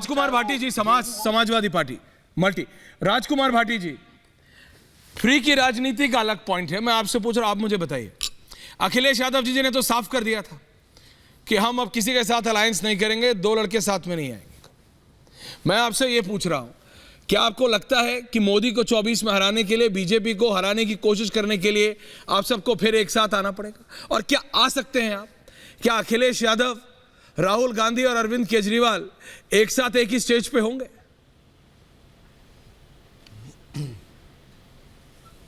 राजकुमार भाटी जी, Samajwadi party multi, राजकुमार भाटी जी, free की राजनीति का अलग पॉइंट है। मैं आपसे पूछ रहा हूं, आप मुझे बताइए। अखिलेश यादव जी ने तो साफ कर दिया था कि हम अब किसी के साथ अलायंस नहीं करेंगे, दो लड़के साथ में नहीं आएंगे। मैं आपसे यह पूछ रहा हूं, क्या आपको लगता है कि मोदी को 24 में हराने के लिए, बीजेपी को हराने की कोशिश करने के लिए आप सबको फिर एक साथ आना पड़ेगा? और क्या आ सकते हैं आप? क्या अखिलेश यादव, राहुल गांधी और अरविंद केजरीवाल एक साथ एक ही स्टेज पे होंगे?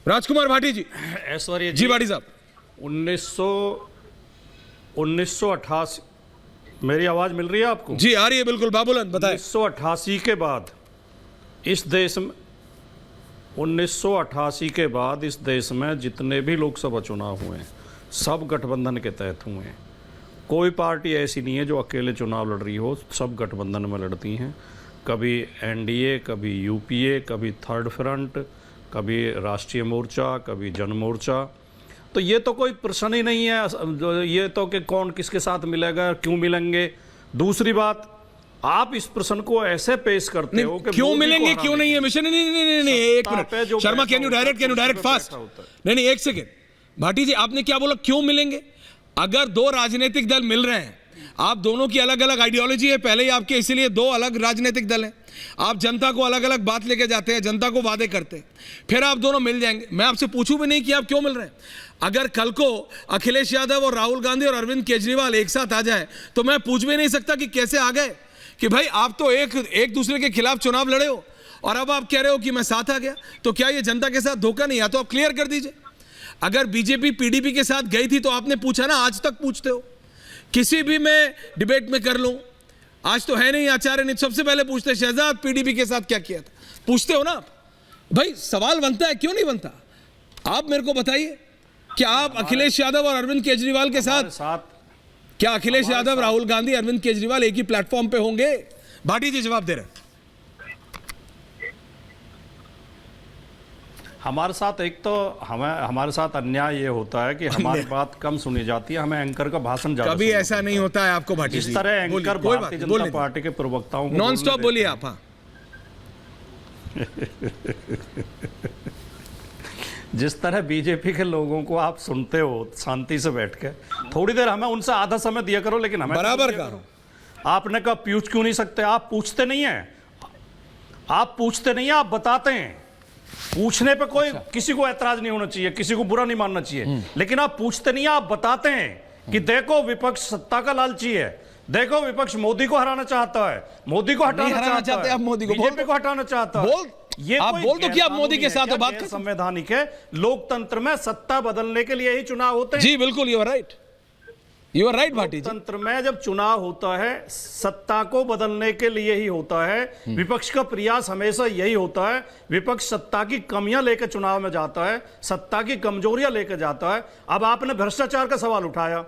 राजकुमार भाटी जी। ऐश्वर्या जी भाटी साहब। 1988, मेरी आवाज मिल रही है आपको? जी आ रही है, बिल्कुल बाबूलन बताएं। 1988 के बाद इस देश में 1988 के बाद इस देश में जितने भी लोकसभा चुनाव हुए हैं सब गठबंधन के तहत हुए हैं। कोई पार्टी ऐसी नहीं है जो अकेले चुनाव लड़ रही हो, सब गठबंधन में लड़ती हैं। कभी एनडीए, कभी यूपीए, कभी थर्ड फ्रंट, कभी राष्ट्रीय मोर्चा, कभी जन मोर्चा। तो ये तो कोई प्रश्न ही नहीं है ये तो कि कौन किसके साथ मिलेगा, क्यों मिलेंगे। दूसरी बात, आप इस प्रश्न को ऐसे पेश करते हो कि क्यों मिलेंगे, क्यों नहीं है मिशन? नहीं, एक minute Sharma, can you direct fast? नहीं, एक सेकेंड भाटी जी, आपने क्या बोला? क्यों मिलेंगे? अगर दो राजनीतिक दल मिल रहे हैं, आप दोनों की अलग अलग आइडियोलॉजी है पहले ही आपके, इसीलिए दो अलग राजनीतिक दल हैं। आप जनता को अलग अलग बात लेके जाते हैं, जनता को वादे करते हैं, फिर आप दोनों मिल जाएंगे। मैं आपसे पूछूं भी नहीं कि आप क्यों मिल रहे हैं। अगर कल को अखिलेश यादव और राहुल गांधी और अरविंद केजरीवाल एक साथ आ जाए तो मैं पूछ भी नहीं सकता कि कैसे आ गए, कि भाई आप तो एक दूसरे के खिलाफ चुनाव लड़े हो और अब आप कह रहे हो कि मैं साथ आ गया। तो क्या ये जनता के साथ धोखा नहीं? या तो आप क्लियर कर दीजिए। अगर बीजेपी पीडीपी के साथ गई थी तो आपने पूछा ना, आज तक पूछते हो। किसी भी मैं डिबेट में कर लूं, आज तो है नहीं आचार्य नहीं, सबसे पहले पूछते शहजाद पीडीपी के साथ क्या किया था, पूछते हो ना आप। भाई सवाल बनता है, क्यों नहीं बनता? आप मेरे को बताइए, क्या आप अखिलेश यादव और अरविंद केजरीवाल के साथ क्या अखिलेश यादव, राहुल गांधी, अरविंद केजरीवाल एक ही प्लेटफॉर्म पे होंगे? भाटी जी जवाब दे रहे हैं। हमारे साथ एक तो हमारे साथ अन्याय ये होता है कि हमारी बात कम सुनी जाती है, हमें एंकर का भाषण ज्यादा। कभी ऐसा नहीं होता है आपको भाटी जी। इस तरह एंकर भारतीय जनता पार्टी के प्रवक्ताओं को नॉन स्टॉप बोलिए आप। हाँ जिस तरह बीजेपी के लोगों को आप सुनते हो शांति से बैठ के, थोड़ी देर हमें उनसे आधा समय दिया करो, लेकिन हमें बराबर का। आपने कहा पूछ क्यों नहीं सकते? आप पूछते नहीं है, आप पूछते नहीं है, आप बताते हैं। पूछने पे कोई किसी को ऐतराज नहीं होना चाहिए, किसी को बुरा नहीं मानना चाहिए, लेकिन आप पूछते नहीं है, आप बताते हैं कि देखो विपक्ष सत्ता का लालची है, देखो विपक्ष मोदी को हराना चाहता है, मोदी को हटाना चाहता है, मोदी को, बीजेपी को हटाना चाहता है। ये आप बोल दो कि आप मोदी के साथ बात कर। संवैधानिक है, लोकतंत्र में सत्ता बदलने के लिए ही चुनाव होते हैं। जी बिल्कुल, you are right, you are right Bhati ji. लोकतंत्र में जब चुनाव होता है सत्ता को बदलने के लिए ही होता है। विपक्ष का प्रयास हमेशा यही होता है, विपक्ष सत्ता की कमियां लेकर चुनाव में जाता है, सत्ता की कमजोरियां लेकर जाता है। अब आपने भ्रष्टाचार का सवाल उठाया,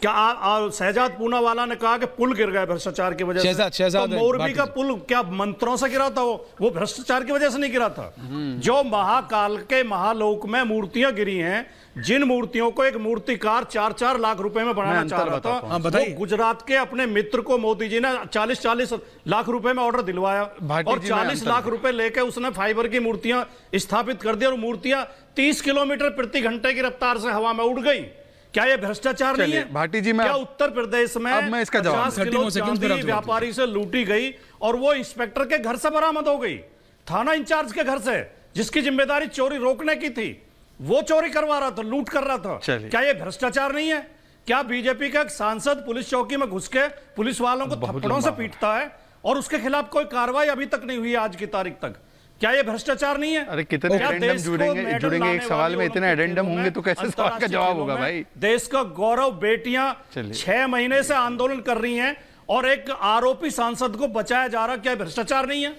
क्या शहजाद पूनावाला ने कहा कि पुल गिर गए भ्रष्टाचार की वजह से। तो मोरबी का पुल क्या मंत्रों से गिरा था? वो भ्रष्टाचार की वजह से नहीं गिरा था। जो महाकाल के महालोक में मूर्तियां गिरी हैं, जिन मूर्तियों को एक मूर्तिकार 4-4 लाख रुपए में बनाना चाह रहा था, वो गुजरात के अपने मित्र को मोदी जी ने 40-40 लाख रुपए में ऑर्डर दिलवाया और 40 लाख रुपए लेकर उसने फाइबर की मूर्तियां स्थापित कर दी और मूर्तियां 30 किलोमीटर प्रति घंटे की रफ्तार से हवा में उड़ गई। क्या ये भ्रष्टाचार नहीं है? भाटी जी, मैं क्या उत्तर प्रदेश में 50 किलो चांदी व्यापारी से लूटी गई और वो इंस्पेक्टर के घर से बरामद हो गई, थाना इंचार्ज के घर से, जिसकी जिम्मेदारी चोरी रोकने की थी, वो चोरी करवा रहा था, लूट कर रहा था। क्या ये भ्रष्टाचार नहीं है? क्या बीजेपी का एक सांसद पुलिस चौकी में घुस के पुलिस वालों को थप्पड़ों से पीटता है और उसके खिलाफ कोई कार्रवाई अभी तक नहीं हुई आज की तारीख तक? क्या ये भ्रष्टाचार नहीं है? अरे कितने एडेंडम जुड़ेंगे एक सवाल में, इतने एडेंडम होंगे तो कैसे सवाल का जवाब होगा भाई? देश का गौरव बेटियां 6 महीने से आंदोलन कर रही हैं और एक आरोपी सांसद को बचाया जा रहा, क्या भ्रष्टाचार नहीं है?